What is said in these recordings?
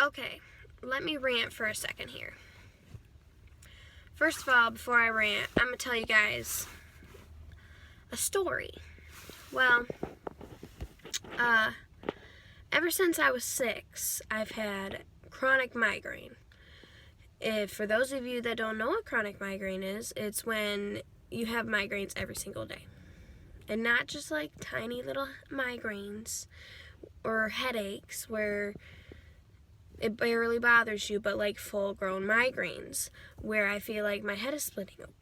Okay, let me rant for a second here. First of all, before I rant, I'm going to tell you guys a story. Well, ever since I was 6, I've had chronic migraine. For those of you that don't know what chronic migraine is, it's when you have migraines every single day. And not just like tiny little migraines or headaches where it barely bothers you, but like full-grown migraines where I feel like my head is splitting open.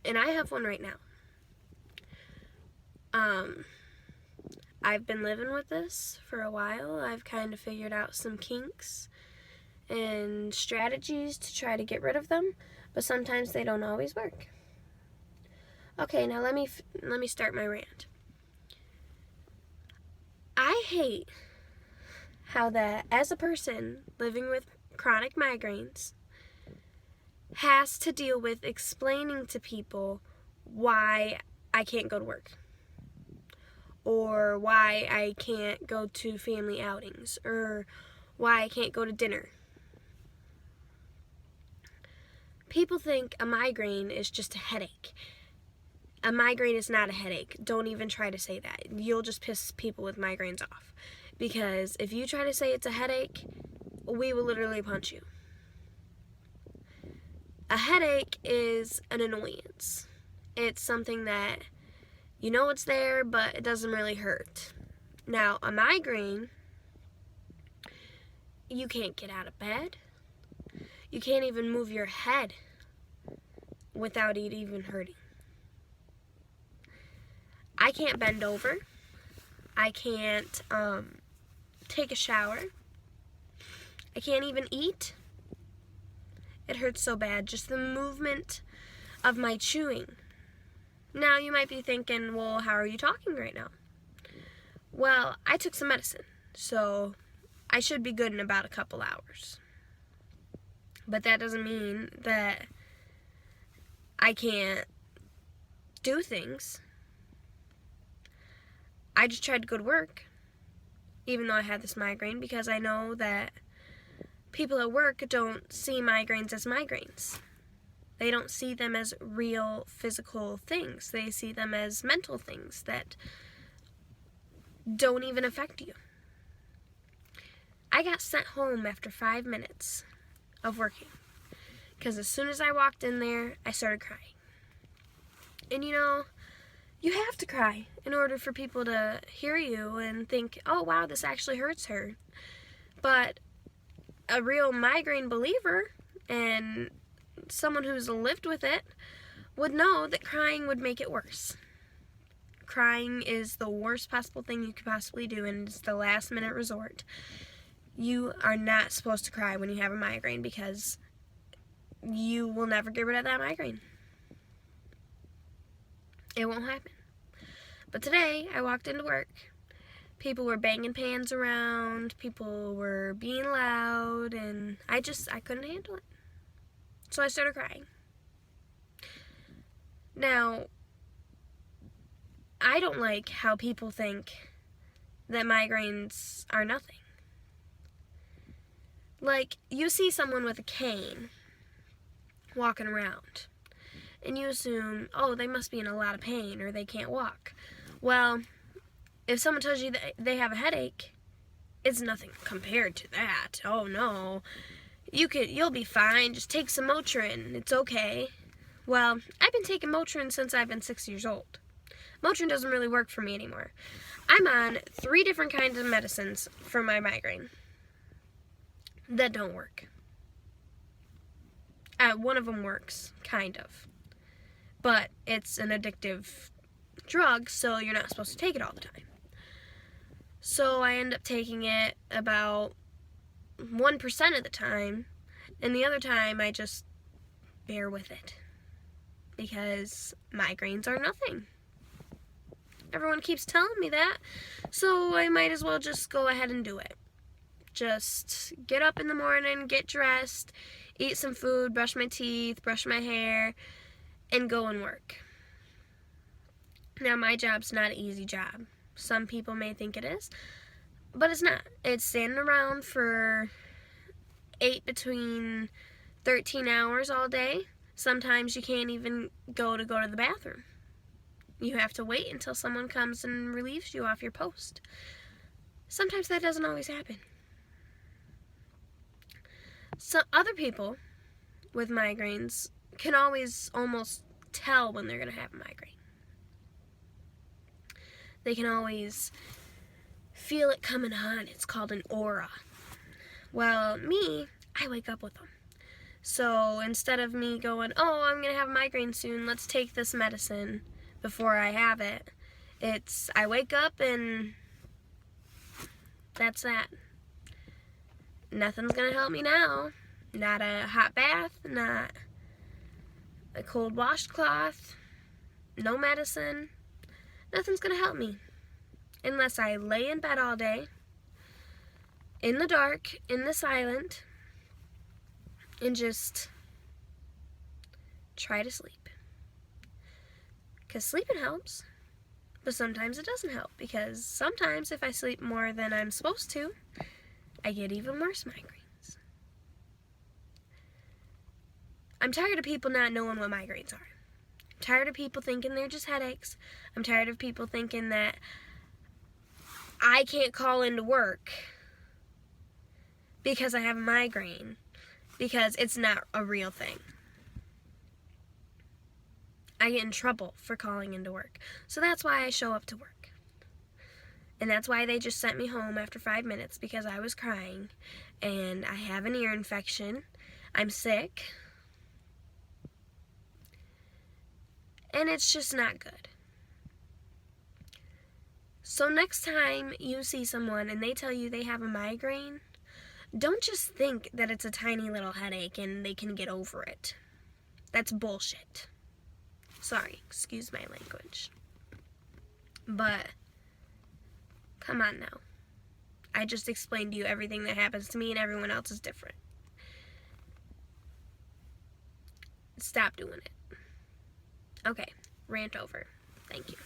And I have one right now. I've been living with this for a while. I've kind of figured out some kinks and strategies to try to get rid of them, but sometimes they don't always work. Okay, now let me start my rant. I hate how that as a person living with chronic migraines has to deal with explaining to people why I can't go to work or why I can't go to family outings or why I can't go to dinner. People think a migraine is just a headache. A migraine is not a headache. Don't even try to say that. You'll just piss people with migraines off. Because if you try to say it's a headache, we will literally punch you. A headache is an annoyance. It's something that you know it's there, but it doesn't really hurt. Now, a migraine, you can't get out of bed. You can't even move your head without it even hurting. I can't bend over. I can't take a shower. I can't even eat. It hurts so bad, just the movement of my chewing. Now you might be thinking, well, how are you talking right now? Well, I took some medicine, so I should be good in about a couple hours. But that doesn't mean that I can't do things. I just tried to go to work, even though I had this migraine, because I know that people at work don't see migraines as migraines. They don't see them as real physical things. They see them as mental things that don't even affect you. I got sent home after 5 minutes of working, because as soon as I walked in there, I started crying. And you know, you have to cry in order for people to hear you and think, oh wow, this actually hurts her. But a real migraine believer and someone who's lived with it would know that crying would make it worse. Crying is the worst possible thing you could possibly do, and it's the last minute resort. You are not supposed to cry when you have a migraine because you will never get rid of that migraine. It won't happen. But today, I walked into work. People were banging pans around. People were being loud. And I couldn't handle it. So I started crying. Now, I don't like how people think that migraines are nothing. Like, you see someone with a cane walking around, and you assume, oh, they must be in a lot of pain or they can't walk. Well, if someone tells you that they have a headache, it's nothing compared to that. Oh no, you'll be fine. Just take some Motrin. It's okay. Well, I've been taking Motrin since I've been 6 years old. Motrin doesn't really work for me anymore. I'm on 3 different kinds of medicines for my migraine that don't work. One of them works, kind of. But it's an addictive drug, so you're not supposed to take it all the time. So I end up taking it about 1% of the time, and the other time I just bear with it. Because migraines are nothing. Everyone keeps telling me that, so I might as well just go ahead and do it. Just get up in the morning, get dressed, eat some food, brush my teeth, brush my hair, and go and work. Now, my job's not an easy job. Some people may think it is, But it's not. It's standing around for between 13 hours all day. Sometimes you can't even go to the bathroom. You have to wait until someone comes and relieves you off your post. Sometimes that doesn't always happen. So other people with migraines can always almost tell when they're going to have a migraine. They can always feel it coming on. It's called an aura. Well, me, I wake up with them. So instead of me going, oh, I'm going to have a migraine soon, let's take this medicine before I have it, I wake up and that's that. Nothing's going to help me now. Not a hot bath, not a cold washcloth, no medicine. Nothing's going to help me unless I lay in bed all day, in the dark, in the silent, and just try to sleep. Because sleeping helps, but sometimes it doesn't help, because sometimes if I sleep more than I'm supposed to, I get even worse migraines. I'm tired of people not knowing what migraines are. I'm tired of people thinking they're just headaches. I'm tired of people thinking that I can't call into work because I have a migraine, because it's not a real thing. I get in trouble for calling into work. So that's why I show up to work. And that's why they just sent me home after 5 minutes, because I was crying and I have an ear infection. I'm sick. And it's just not good. So next time you see someone and they tell you they have a migraine, don't just think that it's a tiny little headache and they can get over it. That's bullshit. Sorry, excuse my language. But, come on now. I just explained to you everything that happens to me and everyone else is different. Stop doing it. Okay, rant over. Thank you.